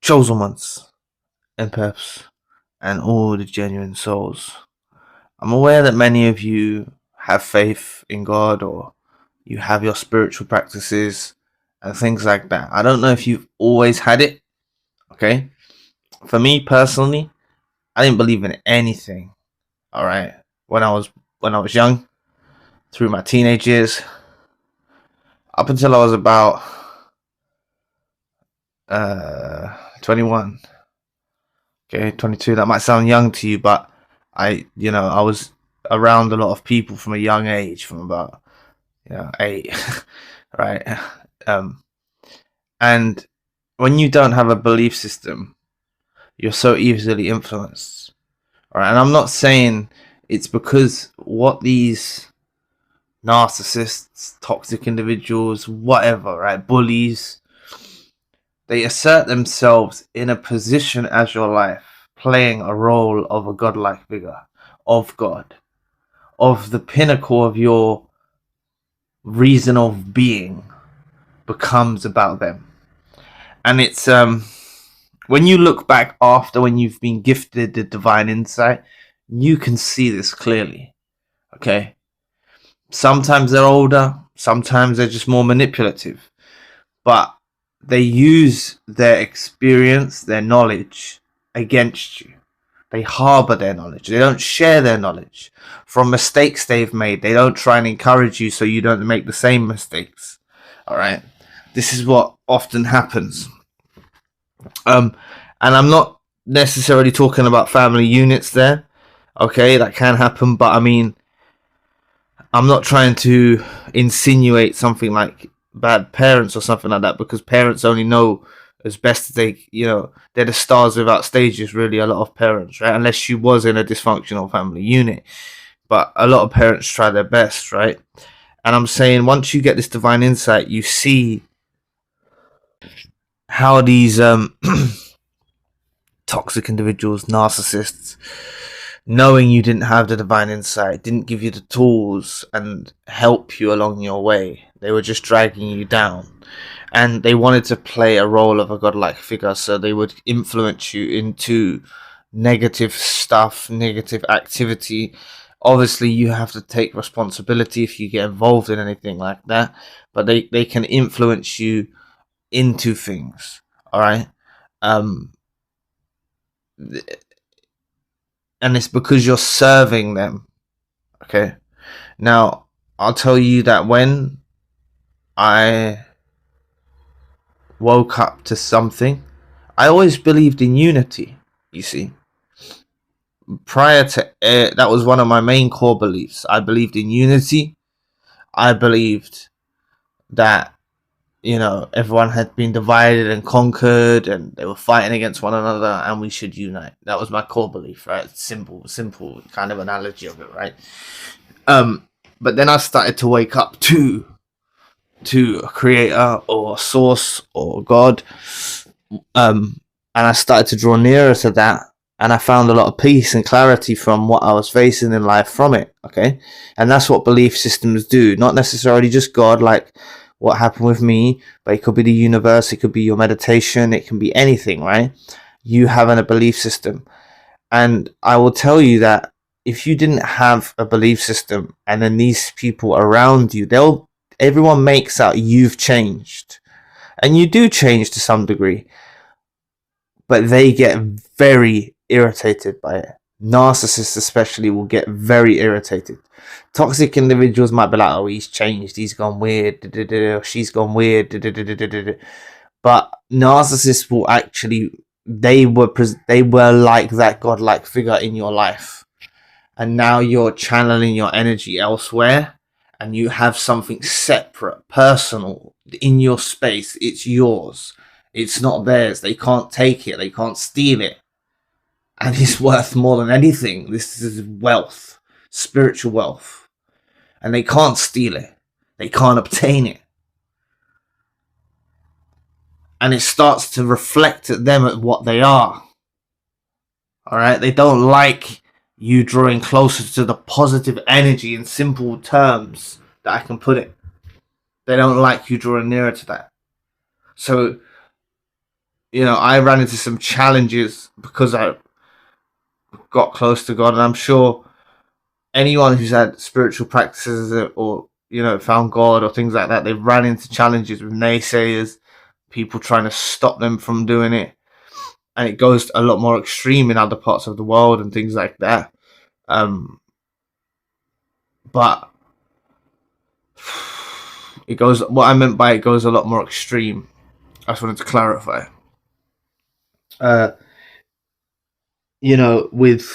chosen ones, empaths, and all the genuine souls. I'm aware that many of you have faith in God, or you have your spiritual practices and things like that. I don't know if you've always had it, okay? For me personally, I didn't believe in anything, all right? When I was young, through my teenage years, up until I was about 21, okay, 22. That might sound young to you, but I was around a lot of people from a young age, from about 8, right? Um, and when you don't have a belief system, you're so easily influenced. All right, and I'm not saying it's because what these narcissists, toxic individuals, whatever, right, bullies, they assert themselves in a position as your life, playing a role of a godlike figure, of God, of the pinnacle of your reason of being, becomes about them. And it's when you look back after, when you've been gifted the divine insight, you can see this clearly. Okay, sometimes they're older, sometimes they're just more manipulative, but they use their experience, their knowledge against you. They harbor their knowledge. They don't share their knowledge. From mistakes they've made, they don't try and encourage you so you don't make the same mistakes. All right, this is what often happens. And I'm not necessarily talking about family units there. Okay, that can happen, but I mean, I'm not trying to insinuate something like bad parents or something like that, because parents only know as best as they, they're the stars without stages, really, a lot of parents, right? Unless you was in a dysfunctional family unit. But a lot of parents try their best, right? And I'm saying, once you get this divine insight, you see how these toxic individuals, narcissists, knowing you didn't have the divine insight, didn't give you the tools and help you along your way. They were just dragging you down. And they wanted to play a role of a godlike figure, so they would influence you into negative stuff, negative activity. Obviously, you have to take responsibility if you get involved in anything like that, but they can influence you into things, all right? And it's because you're serving them, okay? Now, I'll tell you that when I woke up to something, I always believed in unity, you see. Prior to that was one of my main core beliefs. I believed in unity. I believed that, everyone had been divided and conquered and they were fighting against one another and we should unite. That was my core belief, right? Simple kind of analogy of it, right? But then I started to wake up to a creator or a source or God, and I started to draw nearer to that, and I found a lot of peace and clarity from what I was facing in life from it, okay? And that's what belief systems do. Not necessarily just God, like what happened with me, but it could be the universe, it could be your meditation, it can be anything, right? You having a belief system. And I will tell you that if you didn't have a belief system, and then these people around you, everyone makes out you've changed. And you do change to some degree, but they get very irritated by it. Narcissists especially will get very irritated. Toxic individuals might be like, oh, he's changed, he's gone weird, she's gone weird, but narcissists will actually, they were like that godlike figure in your life, and now you're channeling your energy elsewhere, and you have something separate, personal in your space. It's yours. It's not theirs. They can't take it. They can't steal it. And it's worth more than anything. This is wealth, spiritual wealth. And they can't steal it. They can't obtain it. And it starts to reflect at them at what they are. All right? They don't like you drawing closer to the positive energy in simple terms that I can put it. They don't like you drawing nearer to that. So I ran into some challenges because I got close to God, and I'm sure anyone who's had spiritual practices or found God or things like that, they've ran into challenges with naysayers, people trying to stop them from doing it, and it goes a lot more extreme in other parts of the world and things like that. But it goes. What I meant by it goes a lot more extreme. I just wanted to clarify. With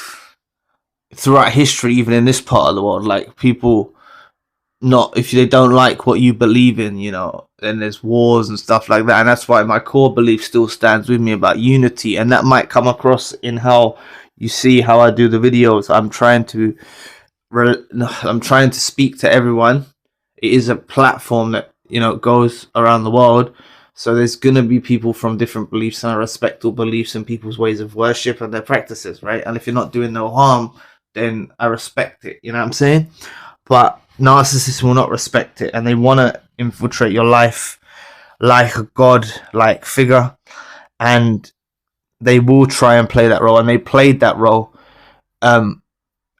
throughout history, even in this part of the world, like people, not if they don't like what you believe in, then there's wars and stuff like that. And that's why my core belief still stands with me about unity, and that might come across in how you see how I do the videos. I'm trying to speak to everyone. It is a platform that goes around the world, so there's gonna be people from different beliefs, and I respect all beliefs and people's ways of worship and their practices, right? And if you're not doing no harm, then I respect it. You know what I'm saying? But narcissists will not respect it, and they want to infiltrate your life like a god-like figure, and they will try and play that role, and they played that role, and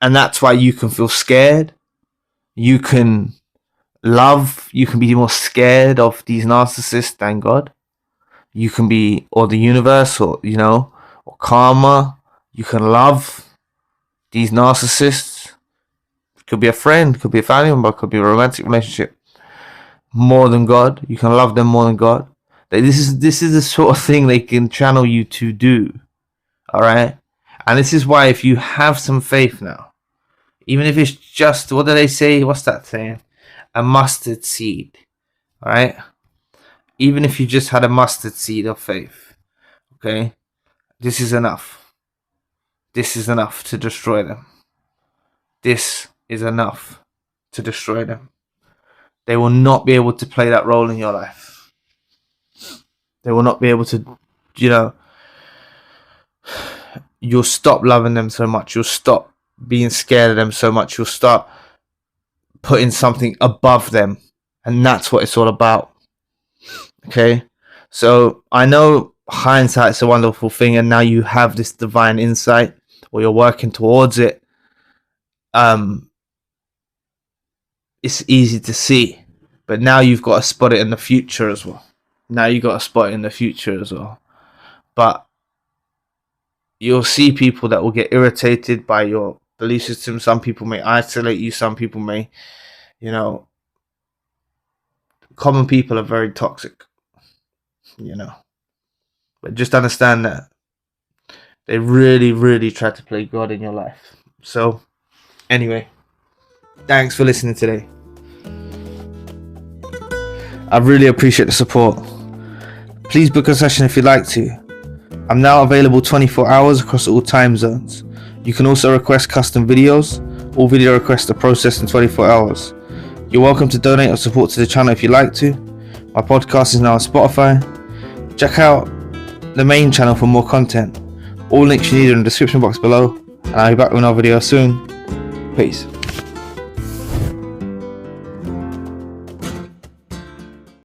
that's why you can feel scared. You can be more scared of these narcissists than God. You can be, or the universe, or or karma. You can love these narcissists. Could be a friend, could be a family member, could be a romantic relationship, more than God. You can love them more than God. This is the sort of thing they can channel you to do. All right, and this is why, if you have some faith now, even if it's just, what do they say? What's that saying? A mustard seed. All right, even if you just had a mustard seed of faith, okay, this is enough. This is enough to destroy them. This is enough to destroy them. They will not be able to play that role in your life. They will not be able to, you'll stop loving them so much. You'll stop being scared of them so much. You'll start putting something above them. And that's what it's all about. Okay? So I know hindsight's a wonderful thing, and now you have this divine insight, or you're working towards it. It's easy to see, but now you've got to spot it in the future as well. But you'll see people that will get irritated by your belief system. Some people may isolate you. Some people may, common people are very toxic, But just understand that they really, really try to play God in your life. So, anyway, thanks for listening today. I really appreciate the support. Please book a session if you'd like to. I'm now available 24 hours across all time zones. You can also request custom videos. All video requests are processed in 24 hours. You're welcome to donate or support to the channel if you'd like to. My podcast is now on Spotify. Check out the main channel for more content. All links you need are in the description box below. And I'll be back with another video soon. Peace.